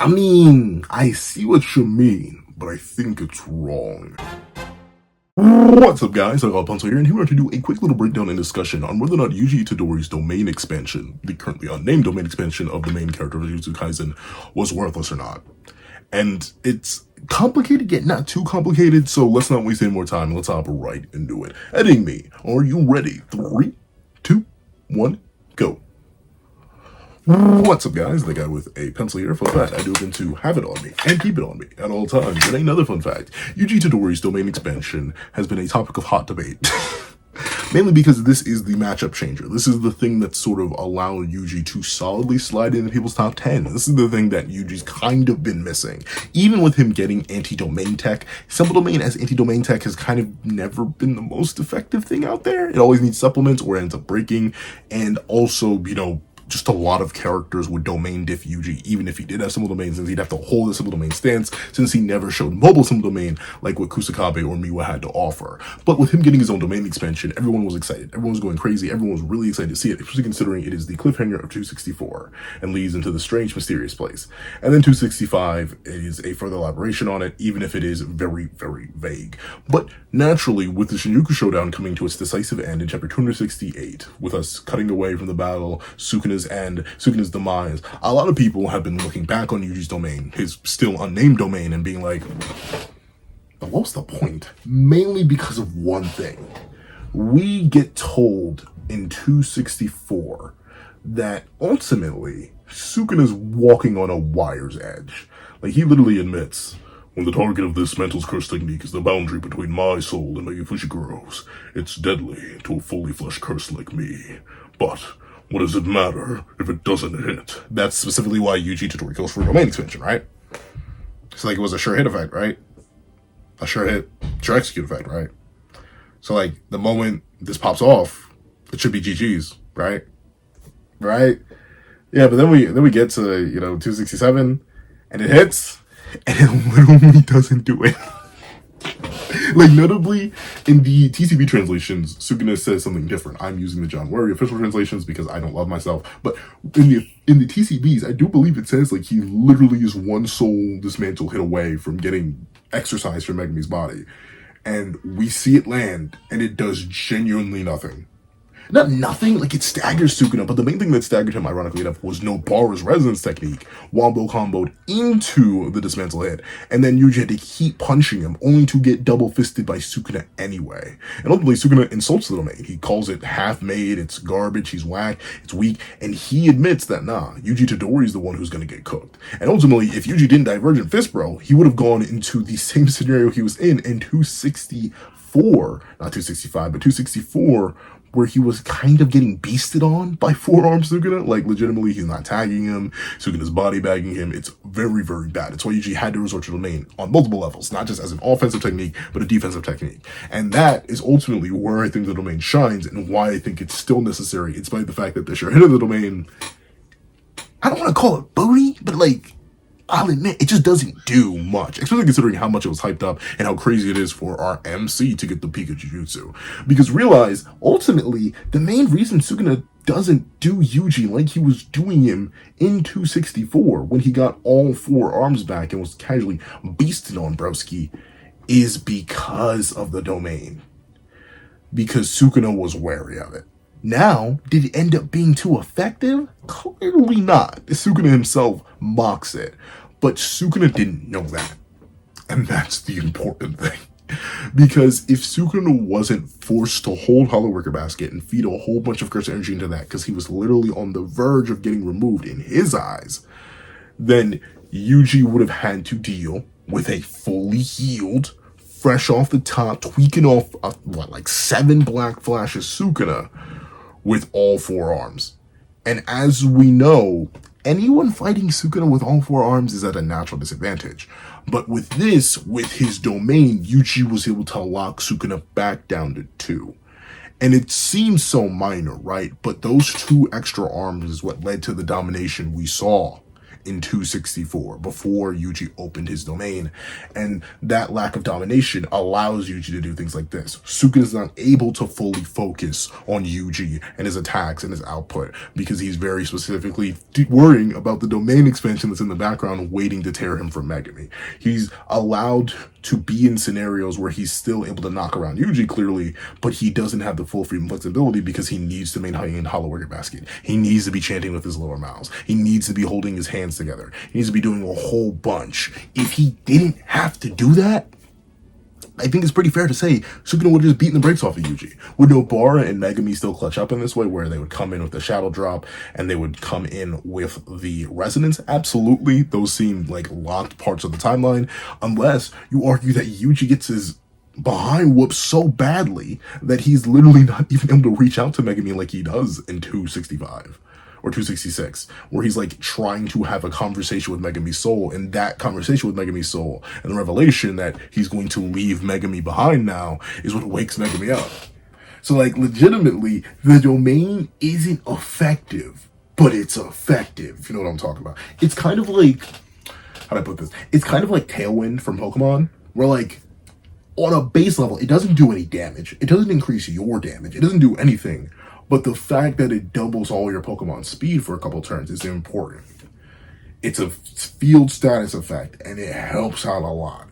I mean, I see what you mean, but I think it's wrong. What's up, guys? I got Pencil here, and here we are to do a quick little breakdown and discussion on whether or not Yuji Itadori's domain expansion, the currently unnamed domain expansion of the main character of Jujutsu Kaisen, was worthless or not. And it's complicated, yet not too complicated, so let's not waste any more time. Let's hop right into it. Editing me, are you ready? 3, 2, 1, go. What's up, guys? The guy with a pencil here. Fun fact, I do happen to have it on me and keep it on me at all times. And another fun fact, Yuji Itadori's domain expansion has been a topic of hot debate. Mainly because this is the matchup changer. This is the thing that sort of allowed Yuji to solidly slide into people's top 10. This is the thing that Yuji's kind of been missing. Even with him getting anti-domain tech, simple domain as anti-domain tech has kind of never been the most effective thing out there. It always needs supplements or ends up breaking. And also, just a lot of characters would domain diff Yuji, even if he did have simple domains, since he'd have to hold a simple domain stance, since he never showed mobile simple domain like what Kusakabe or Miwa had to offer. But with him getting his own domain expansion, everyone was excited. Everyone was going crazy. Everyone was really excited to see it, especially considering it is the cliffhanger of 264 and leads into the strange, mysterious place. And then 265 is a further elaboration on it, even if it is very, very vague. But naturally, with the Shinjuku Showdown coming to its decisive end in chapter 268, with us cutting away from the battle, Sukuna's demise, a lot of people have been looking back on Yuji's domain, his still unnamed domain, and being like, what's the point? Mainly because of one thing. We get told in 264 that ultimately Sukuna's walking on a wire's edge. Like, he literally admits, when the target of this Mantle's curse technique is the boundary between my soul and Mega Fushigro's, it's deadly to a fully fleshed curse like me. But what does it matter if it doesn't hit? That's specifically why Yuji Itadori goes for a domain expansion, right? It's like it was a sure hit effect, right? A sure hit, sure execute effect, right? So like the moment this pops off, it should be GG's, right? Right? Yeah, but then we get to 267 and it hits and it literally doesn't do it. Like, notably, in the TCB translations, Sukuna says something different. I'm using the John Worry official translations because I don't love myself. But in the TCBs, I do believe it says, like, he literally is one soul dismantle hit away from getting exercise from Megami's body. And we see it land, and it does genuinely nothing. Not nothing, like it staggers Sukuna, but the main thing that staggered him, ironically enough, was Nobara's resonance technique, Wombo comboed into the dismantle hit, and then Yuji had to keep punching him, only to get double-fisted by Sukuna anyway. And ultimately, Sukuna insults the domain. He calls it half-made, it's garbage, he's whack, it's weak, and he admits that, nah, Yuji Itadori is the one who's gonna get cooked. And ultimately, if Yuji didn't Divergent Fist Bro, he would have gone into the same scenario he was in 264, not 265, but 264, where he was kind of getting beasted on by four-arm Sukuna. Like, legitimately, he's not tagging him. Sukuna's body bagging him. It's very, very bad. It's why Yuji had to resort to domain on multiple levels, not just as an offensive technique, but a defensive technique. And that is ultimately where I think the domain shines and why I think it's still necessary, in spite of the fact that the sure hit of the domain, I don't want to call it booty, but like, I'll admit, it just doesn't do much, especially considering how much it was hyped up and how crazy it is for our MC to get the peak of Jujutsu. Because realize, ultimately, the main reason Sukuna doesn't do Yuji like he was doing him in 264 when he got all four arms back and was casually beasted on Broski is because of the domain. Because Sukuna was wary of it. Now, did it end up being too effective? Clearly not. Sukuna himself mocks it. But Sukuna didn't know that. And that's the important thing. Because if Sukuna wasn't forced to hold Hollow Worker Basket and feed a whole bunch of curse energy into that, because he was literally on the verge of getting removed in his eyes, then Yuji would have had to deal with a fully healed, fresh off the top, tweaking off, 7 black flashes Sukuna, with all four arms. And as we know, anyone fighting Sukuna with all four arms is at a natural disadvantage. But with this, with his domain, Yuji was able to lock Sukuna back down to 2. And it seems so minor, right? But those 2 extra arms is what led to the domination we saw in 264 before Yuji opened his domain. And that lack of domination allows Yuji to do things like this. Sukuna is not able to fully focus on Yuji and his attacks and his output because he's very specifically worrying about the domain expansion that's in the background waiting to tear him from Megami. He's allowed to be in scenarios where he's still able to knock around Yuji clearly, but he doesn't have the full freedom and flexibility because he needs to maintain Hollow Warrior Basket. He needs to be chanting with his lower mouths. He needs to be holding his hands together. He needs to be doing a whole bunch. If he didn't have to do that, I think it's pretty fair to say Sukuna would have just beaten the brakes off of Yuji. Would Nobara and Megami still clutch up in this way, where they would come in with the Shadow Drop and they would come in with the Resonance? Absolutely. Those seem like locked parts of the timeline, unless you argue that Yuji gets his behind whooped so badly that he's literally not even able to reach out to Megami like he does in 265. Or 266, where he's like trying to have a conversation with Megami's soul, and that conversation with Megami's soul and the revelation that he's going to leave Megami behind now is what wakes Megami up. So like legitimately, the domain isn't effective, but it's effective, if you know what I'm talking about. It's kind of like, how do I put this? It's kind of like Tailwind from Pokemon, where like on a base level, it doesn't do any damage. It doesn't increase your damage. It doesn't do anything. But the fact that it doubles all your Pokemon's speed for a couple turns is important. It's a field status effect, and it helps out a lot.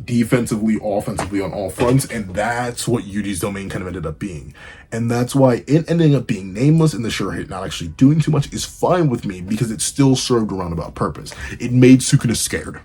Defensively, offensively, on all fronts, and that's what Yuji's domain kind of ended up being. And that's why it ending up being nameless and the sure hit not actually doing too much is fine with me, because it still served a roundabout purpose. It made Sukuna scared.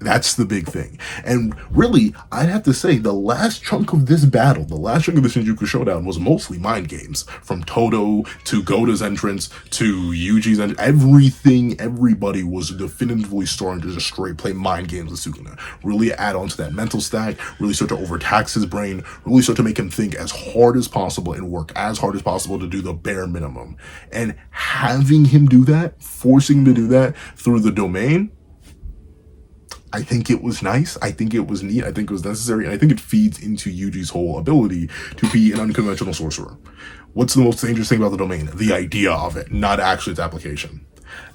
That's the big thing. And really, I'd have to say the last chunk of this battle, the last chunk of the Shinjuku Showdown was mostly mind games. From Todo to Gota's entrance to Yuji's entrance. Everything, everybody was definitively starting to just straight play mind games with Sukuna. Really add on to that mental stack, really start to overtax his brain, really start to make him think as hard as possible and work as hard as possible to do the bare minimum. And having him do that, forcing him to do that through the domain, I think it was nice. I think it was neat. I think it was necessary. And I think it feeds into Yuji's whole ability to be an unconventional sorcerer. What's the most dangerous thing about the domain? The idea of it, not actually its application.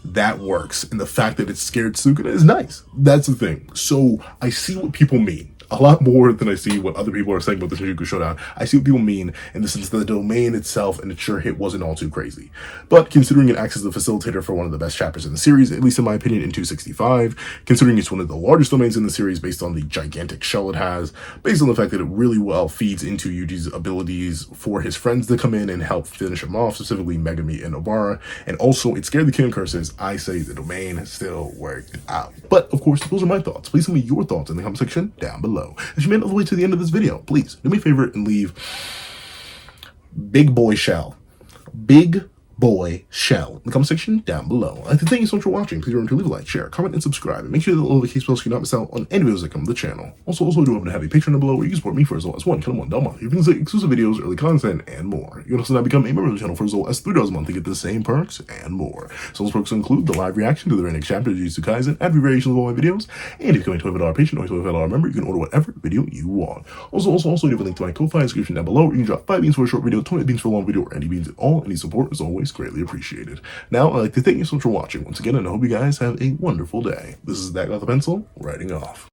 That works. And the fact that it scared Sukuna is nice. That's the thing. So I see what people mean. A lot more than I see what other people are saying about the Shinjuku Showdown. I see what people mean in the sense that the domain itself and its sure hit wasn't all too crazy. But considering it acts as the facilitator for one of the best chapters in the series, at least in my opinion, in 265, considering it's one of the largest domains in the series based on the gigantic shell it has, based on the fact that it really well feeds into Yuji's abilities for his friends to come in and help finish him off, specifically Megami and Nobara, and also it scared the King of Curses, I say the domain still worked out. But of course, those are my thoughts. Please leave me your thoughts in the comment section down below. If you made it all the way to the end of this video, please do me a favor and leave big boy shell in the comment section down below. I'd like to thank you so much for watching. Please remember to leave a like, share, comment, and subscribe. And make sure that the notification bell so you do not miss out on any videos that come to the channel. Also do happen to have a Patreon down below where you can support me for as low as $1 a month. You can see exclusive videos, early content, and more. You can also now become a member of the channel for as low as $3 a month to get the same perks and more. So those perks include the live reaction to the very next chapter of Jujutsu Kaisen, every variation of all my videos, and if you're becoming a $12 patron or a $12 member, you can order whatever video you want. Also, you have a link to my Ko-Fi description down below where you can drop 5 beans for a short video, 20 beans for a long video, or any beans at all. Any support is always greatly appreciated. Now, I'd like to thank you so much for watching once again, and I hope you guys have a wonderful day. This is That Guy with a Pencil, writing off.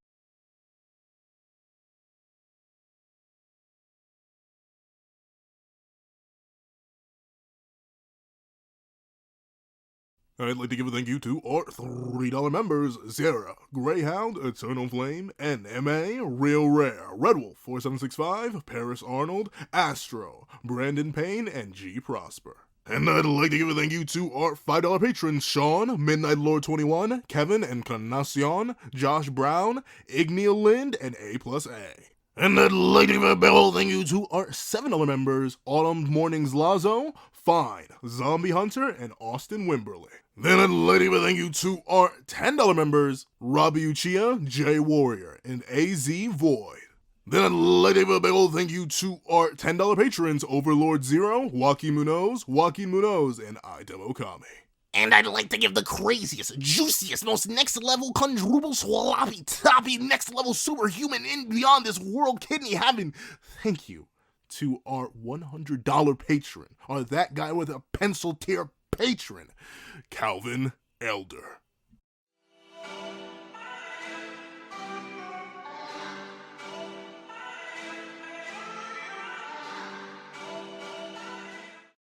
I'd like to give a thank you to our $3 members: Sarah, Greyhound, Eternal Flame, NMA, Real Rare, Red Wolf 4765, Paris Arnold, Astro, Brandon Payne, and G Prosper. And I'd like to give a thank you to our $5 patrons: Sean, Midnight Lord 21, Kevin, Encarnacion, Josh Brown, Igneal Lind, and A+A. And I'd like to give a big ol' thank you to our $7 members: Autumn Mornings Lazo, Fine, Zombie Hunter, and Austin Wimberly. Then I'd like to give a thank you to our $10 members: Robbie Uchiha, Jay Warrior, and AZ Void. Then I'd like to give a big ol' thank you to our $10 patrons: Overlord Zero, Joaquin Munoz, and Idem Okami. And I'd like to give the craziest, juiciest, most next-level, quadruple, sloppy, toppy, next-level superhuman in beyond this world kidney having thank you to our $100 patron, or That Guy with a Pencil tier patron, Calvin Elder.